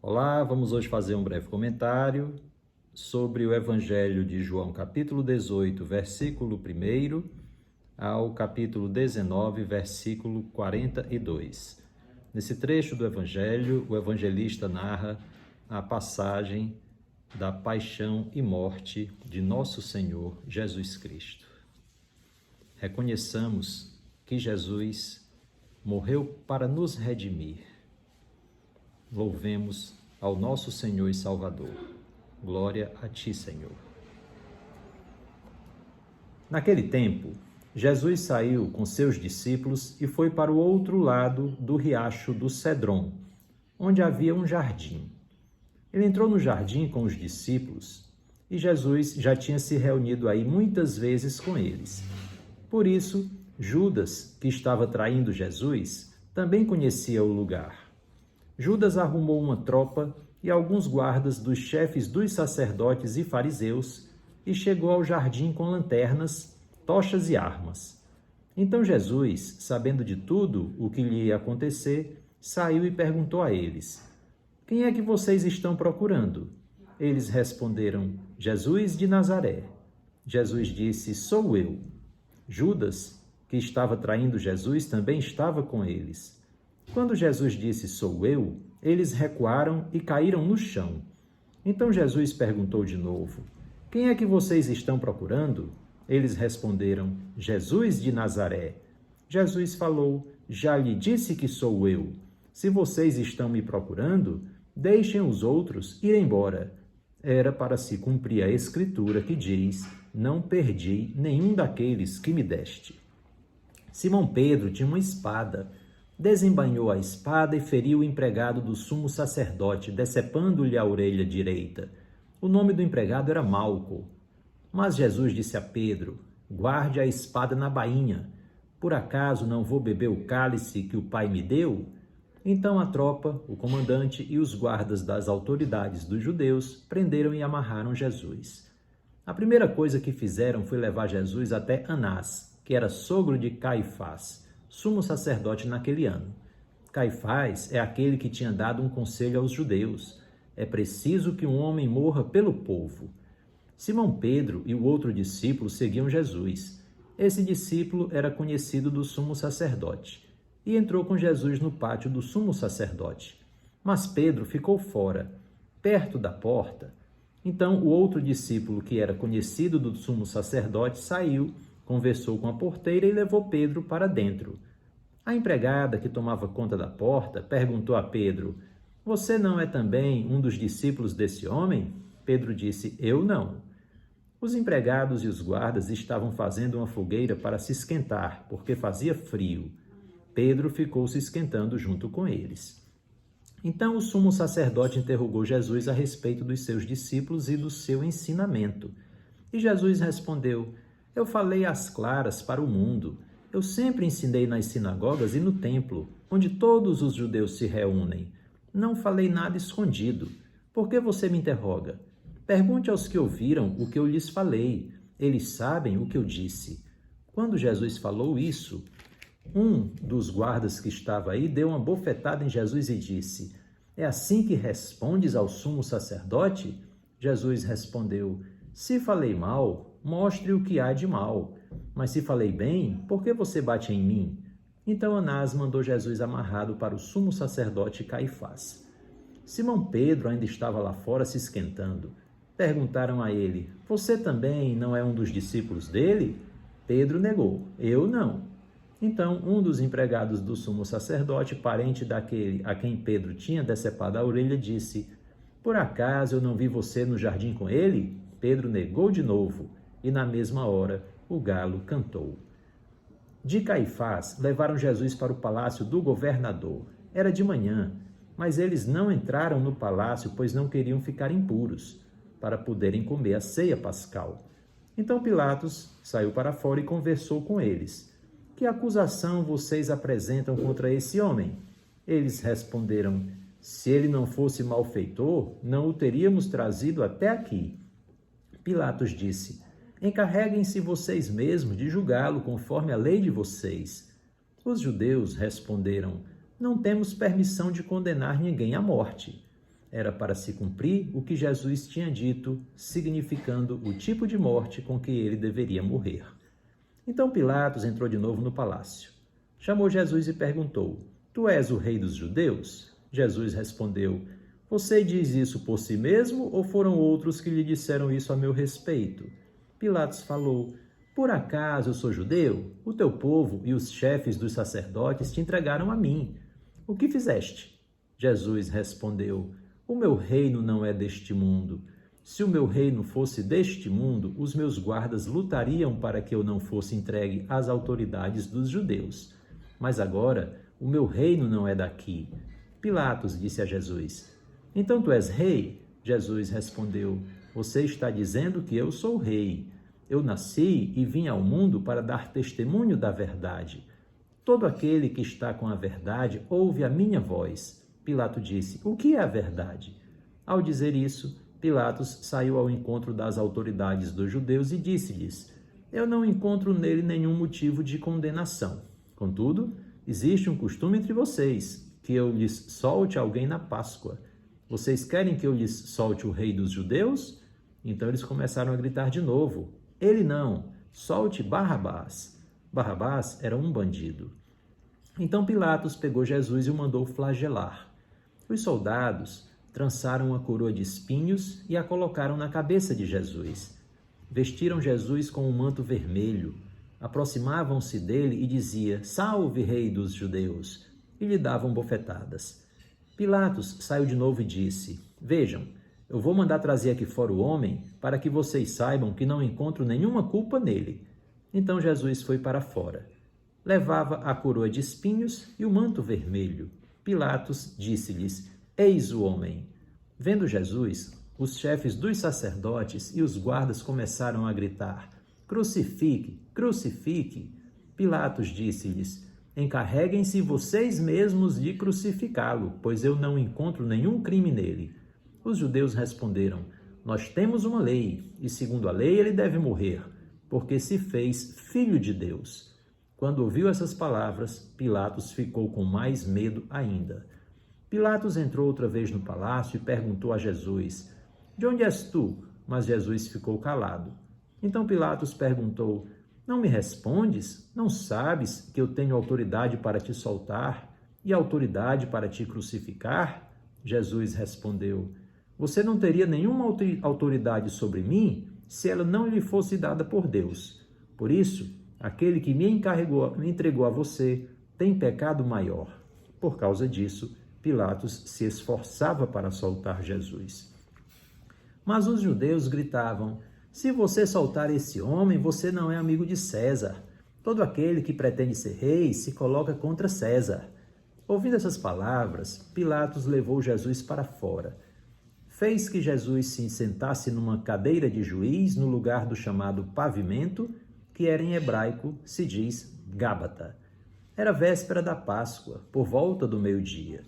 Olá, vamos hoje fazer um breve comentário sobre o Evangelho de João, capítulo 18, versículo 1 ao capítulo 19, versículo 42. Nesse trecho do Evangelho, o evangelista narra a passagem da paixão e morte de nosso Senhor Jesus Cristo. Reconheçamos que Jesus morreu para nos redimir. Louvemos ao nosso Senhor e Salvador. Glória a ti, Senhor. Naquele tempo, Jesus saiu com seus discípulos e foi para o outro lado do riacho do Cedron, onde havia um jardim. Ele entrou no jardim com os discípulos e Jesus já tinha se reunido aí muitas vezes com eles. Por isso, Judas, que estava traindo Jesus, também conhecia o lugar. Judas arrumou uma tropa e alguns guardas dos chefes dos sacerdotes e fariseus e chegou ao jardim com lanternas, tochas e armas. Então Jesus, sabendo de tudo o que lhe ia acontecer, saiu e perguntou a eles: "Quem é que vocês estão procurando?" Eles responderam: "Jesus de Nazaré." Jesus disse: "Sou eu." Judas, que estava traindo Jesus, também estava com eles. Quando Jesus disse, "Sou eu", eles recuaram e caíram no chão. Então Jesus perguntou de novo: "Quem é que vocês estão procurando?" Eles responderam: "Jesus de Nazaré." Jesus falou: "Já lhe disse que sou eu. Se vocês estão me procurando, deixem os outros ir embora." Era para se cumprir a Escritura que diz: "Não perdi nenhum daqueles que me deste." Simão Pedro tinha uma espada. Desembainhou a espada e feriu o empregado do sumo sacerdote, decepando-lhe a orelha direita. O nome do empregado era Malco. Mas Jesus disse a Pedro: "Guarde a espada na bainha. Por acaso não vou beber o cálice que o Pai me deu?" Então a tropa, o comandante e os guardas das autoridades dos judeus prenderam e amarraram Jesus. A primeira coisa que fizeram foi levar Jesus até Anás, que era sogro de Caifás, sumo sacerdote naquele ano. Caifás é aquele que tinha dado um conselho aos judeus: é preciso que um homem morra pelo povo. Simão Pedro e o outro discípulo seguiam Jesus. Esse discípulo era conhecido do sumo sacerdote e entrou com Jesus no pátio do sumo sacerdote. Mas Pedro ficou fora, perto da porta. Então o outro discípulo, que era conhecido do sumo sacerdote, saiu, conversou com a porteira e levou Pedro para dentro. A empregada que tomava conta da porta perguntou a Pedro: "Você não é também um dos discípulos desse homem?" Pedro disse: "Eu não." Os empregados e os guardas estavam fazendo uma fogueira para se esquentar, porque fazia frio. Pedro ficou se esquentando junto com eles. Então o sumo sacerdote interrogou Jesus a respeito dos seus discípulos e do seu ensinamento. E Jesus respondeu: "Eu falei às claras para o mundo. Eu sempre ensinei nas sinagogas e no templo, onde todos os judeus se reúnem. Não falei nada escondido. Por que você me interroga? Pergunte aos que ouviram o que eu lhes falei. Eles sabem o que eu disse." Quando Jesus falou isso, um dos guardas que estava aí deu uma bofetada em Jesus e disse: "É assim que respondes ao sumo sacerdote?" Jesus respondeu: "Se falei mal, mostre o que há de mal. Mas se falei bem, por que você bate em mim?" Então Anás mandou Jesus amarrado para o sumo sacerdote Caifás. Simão Pedro ainda estava lá fora se esquentando. Perguntaram a ele: "Você também não é um dos discípulos dele?" Pedro negou: "Eu não." Então um dos empregados do sumo sacerdote, parente daquele a quem Pedro tinha decepado a orelha, disse: "Por acaso eu não vi você no jardim com ele?" Pedro negou de novo, e na mesma hora o galo cantou. De Caifás levaram Jesus para o palácio do governador. Era de manhã, mas eles não entraram no palácio, pois não queriam ficar impuros, para poderem comer a ceia pascal. Então Pilatos saiu para fora e conversou com eles: "Que acusação vocês apresentam contra esse homem?" Eles responderam: "Se ele não fosse malfeitor, não o teríamos trazido até aqui." Pilatos disse: "Encarreguem-se vocês mesmos de julgá-lo conforme a lei de vocês." Os judeus responderam: "Não temos permissão de condenar ninguém à morte." era para se cumprir o que Jesus tinha dito, significando o tipo de morte com que ele deveria morrer. Então Pilatos entrou de novo no palácio. Chamou Jesus e perguntou: Tu és o rei dos judeus? Jesus respondeu: Você diz isso por si mesmo ou foram outros que lhe disseram isso a meu respeito? Pilatos falou: Por acaso eu sou judeu? O teu povo e os chefes dos sacerdotes te entregaram a mim. O que fizeste? Jesus respondeu: O meu reino não é deste mundo. Se o meu reino fosse deste mundo, os meus guardas lutariam para que eu não fosse entregue às autoridades dos judeus. Mas agora, o meu reino não é daqui. Pilatos disse a Jesus: Então tu és rei? Jesus respondeu: Você está dizendo que eu sou rei. Eu nasci e vim ao mundo para dar testemunho da verdade. Todo aquele que está com a verdade ouve a minha voz. Pilatos disse: O que é a verdade? Ao dizer isso, Pilatos saiu ao encontro das autoridades dos judeus e disse-lhes: Eu não encontro nele nenhum motivo de condenação. Contudo, existe um costume entre vocês, que eu lhes solte alguém na Páscoa. Vocês querem que eu lhes solte o rei dos judeus? Então eles começaram a gritar de novo: Ele não, solte Barrabás. Barrabás era um bandido. Então Pilatos pegou Jesus e o mandou flagelar. Os soldados trançaram uma coroa de espinhos e a colocaram na cabeça de Jesus. Vestiram Jesus com um manto vermelho. Aproximavam-se dele e dizia: Salve, rei dos judeus! E lhe davam bofetadas. Pilatos saiu de novo e disse: Vejam, eu vou mandar trazer aqui fora o homem para que vocês saibam que não encontro nenhuma culpa nele. Então Jesus foi para fora. Levava a coroa de espinhos e o manto vermelho. Pilatos disse-lhes: Eis o homem. Vendo Jesus, os chefes dos sacerdotes e os guardas começaram a gritar: Crucifique, crucifique. Pilatos disse-lhes: Encarreguem-se vocês mesmos de crucificá-lo, pois eu não encontro nenhum crime nele. Os judeus responderam: Nós temos uma lei, e segundo a lei ele deve morrer, porque se fez filho de Deus. Quando ouviu essas palavras, Pilatos ficou com mais medo ainda. Pilatos entrou outra vez no palácio e perguntou a Jesus: De onde és tu? Mas Jesus ficou calado. Então Pilatos perguntou: Não me respondes? Não sabes que eu tenho autoridade para te soltar e autoridade para te crucificar? Jesus respondeu: Você não teria nenhuma autoridade sobre mim se ela não lhe fosse dada por Deus. Por isso, aquele que me entregou a você tem pecado maior. Por causa disso, Pilatos se esforçava para soltar Jesus. Mas os judeus gritavam: Se você soltar esse homem, você não é amigo de César. Todo aquele que pretende ser rei se coloca contra César. Ouvindo essas palavras, Pilatos levou Jesus para fora. Fez que Jesus se sentasse numa cadeira de juiz no lugar do chamado pavimento, que era em hebraico se diz Gábata. Era véspera da Páscoa, por volta do meio-dia.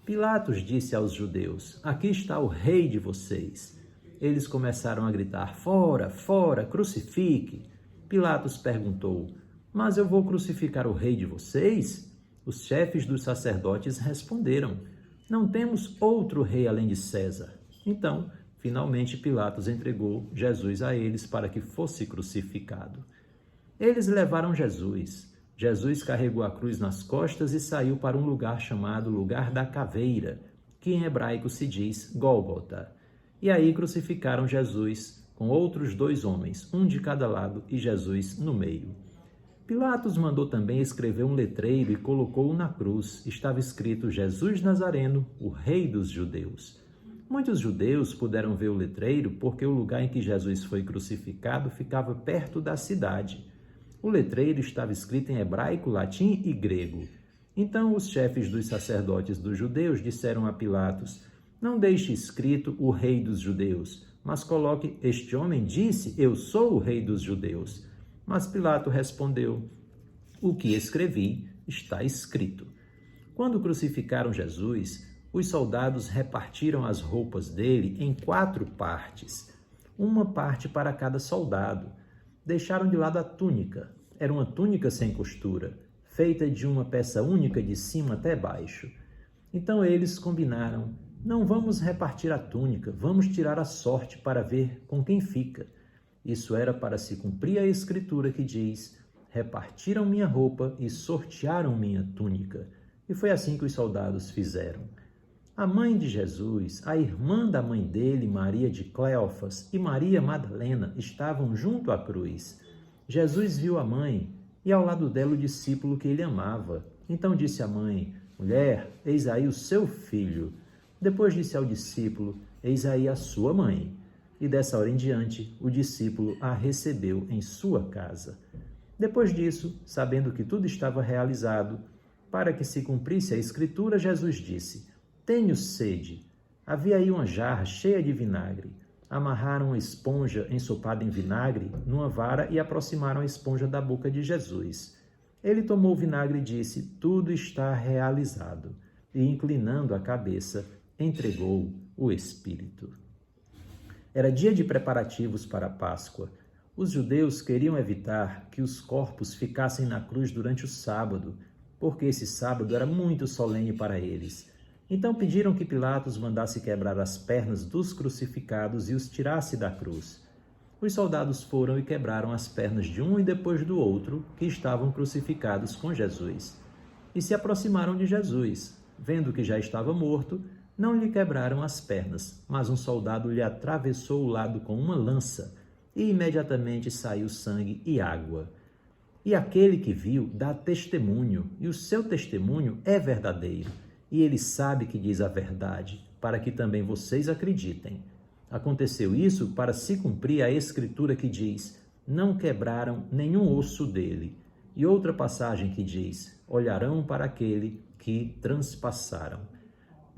Pilatos disse aos judeus: Aqui está o rei de vocês. Eles começaram a gritar: Fora, fora, crucifique. Pilatos perguntou: Mas eu vou crucificar o rei de vocês? Os chefes dos sacerdotes responderam: Não temos outro rei além de César. Então, finalmente Pilatos entregou Jesus a eles para que fosse crucificado. Eles levaram Jesus. Jesus carregou a cruz nas costas e saiu para um lugar chamado Lugar da Caveira, que em hebraico se diz Gólgota. E aí crucificaram Jesus com outros 2 homens, um de cada lado e Jesus no meio. Pilatos mandou também escrever um letreiro e colocou-o na cruz. Estava escrito: Jesus Nazareno, o Rei dos Judeus. Muitos judeus puderam ver o letreiro porque o lugar em que Jesus foi crucificado ficava perto da cidade. O letreiro estava escrito em hebraico, latim e grego. Então os chefes dos sacerdotes dos judeus disseram a Pilatos: Não deixe escrito o Rei dos Judeus, mas coloque: Este homem disse: Eu sou o Rei dos Judeus. Mas Pilatos respondeu: O que escrevi está escrito. Quando crucificaram Jesus, os soldados repartiram as roupas dele em 4 partes, uma parte para cada soldado. Deixaram de lado a túnica. Era uma túnica sem costura, feita de uma peça única de cima até baixo. Então eles combinaram: Não vamos repartir a túnica, vamos tirar a sorte para ver com quem fica. Isso era para se cumprir a escritura que diz: repartiram minha roupa e sortearam minha túnica. E foi assim que os soldados fizeram. A mãe de Jesus, a irmã da mãe dele, Maria de Cleofas, e Maria Madalena estavam junto à cruz. Jesus viu a mãe e ao lado dela o discípulo que ele amava. Então disse à mãe: mulher, eis aí o seu filho. Depois disse ao discípulo: eis aí a sua mãe. E dessa hora em diante, o discípulo a recebeu em sua casa. Depois disso, sabendo que tudo estava realizado, para que se cumprisse a escritura, Jesus disse: tenho sede. Havia aí uma jarra cheia de vinagre. Amarraram a esponja ensopada em vinagre numa vara e aproximaram a esponja da boca de Jesus. Ele tomou o vinagre e disse: tudo está realizado. E, inclinando a cabeça, entregou o Espírito. Era dia de preparativos para a Páscoa. Os judeus queriam evitar que os corpos ficassem na cruz durante o sábado, porque esse sábado era muito solene para eles. Então pediram que Pilatos mandasse quebrar as pernas dos crucificados e os tirasse da cruz. Os soldados foram e quebraram as pernas de um e depois do outro, que estavam crucificados com Jesus. E se aproximaram de Jesus. Vendo que já estava morto, não lhe quebraram as pernas, mas um soldado lhe atravessou o lado com uma lança, e imediatamente saiu sangue e água. E aquele que viu dá testemunho, e o seu testemunho é verdadeiro. E ele sabe que diz a verdade, para que também vocês acreditem. Aconteceu isso para se cumprir a escritura que diz: não quebraram nenhum osso dele. E outra passagem que diz: olharão para aquele que transpassaram.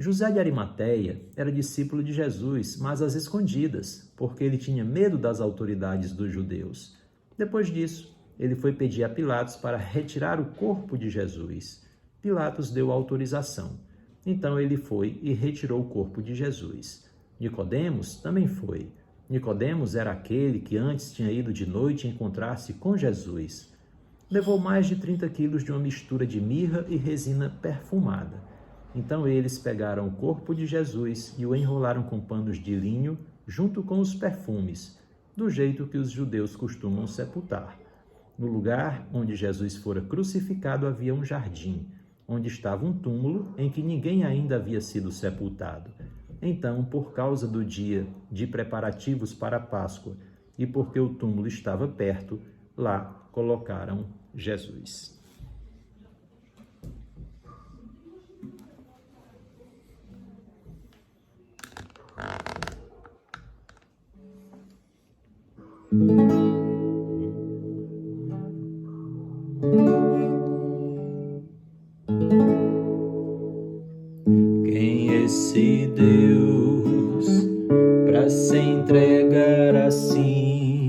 José de Arimateia era discípulo de Jesus, mas às escondidas, porque ele tinha medo das autoridades dos judeus. Depois disso, ele foi pedir a Pilatos para retirar o corpo de Jesus. Pilatos deu autorização. Então ele foi e retirou o corpo de Jesus. Nicodemos também foi. Nicodemos era aquele que antes tinha ido de noite encontrar-se com Jesus. Levou mais de 30 quilos de uma mistura de mirra e resina perfumada. Então eles pegaram o corpo de Jesus e o enrolaram com panos de linho junto com os perfumes, do jeito que os judeus costumam sepultar. No lugar onde Jesus fora crucificado havia um jardim, onde estava um túmulo em que ninguém ainda havia sido sepultado. Então, por causa do dia de preparativos para a Páscoa e porque o túmulo estava perto, lá colocaram Jesus. Quem é esse Deus para se entregar assim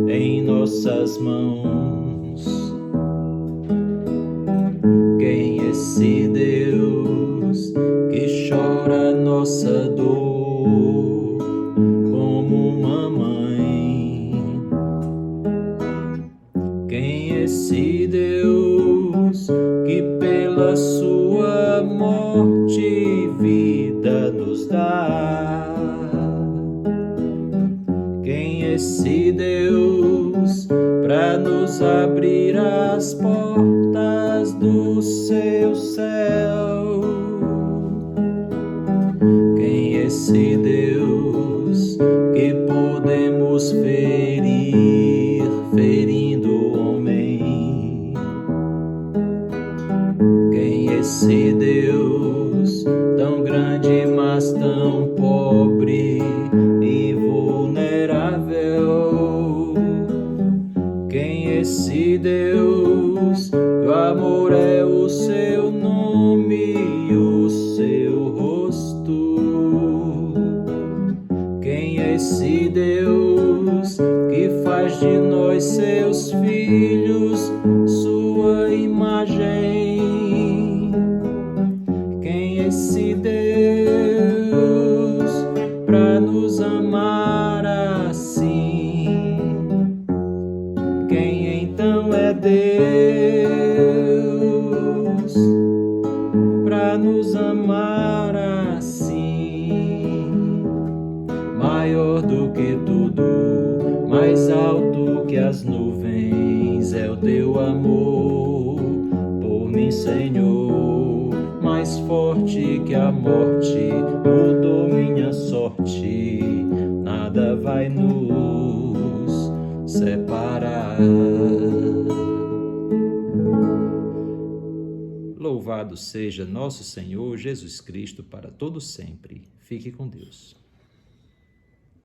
em nossas mãos? Quem é esse Deus que chora nossa dor como uma mãe? Quem é esse Deus que pela sua morte vida nos dá? Quem é esse Deus para nos abrir as portas do seu céu? Quem é esse Deus que podemos ferir, ferindo o homem? Quem é esse Deus tão grande, mas tão pobre e vulnerável? Quem é esse Deus que o amor é o seu nome e o seu rosto? Quem é esse Deus que faz de nós seus filhos sua imagem? Quem é esse Deus para nos amar assim? Quem então é Deus para nos amar assim? maior do que tudo, mais alto que as nuvens, é o teu amor por mim, Senhor, mais forte que a morte, mudou minha sorte, nada vai nos separar. Louvado seja nosso Senhor Jesus Cristo para todo sempre. Fique com Deus.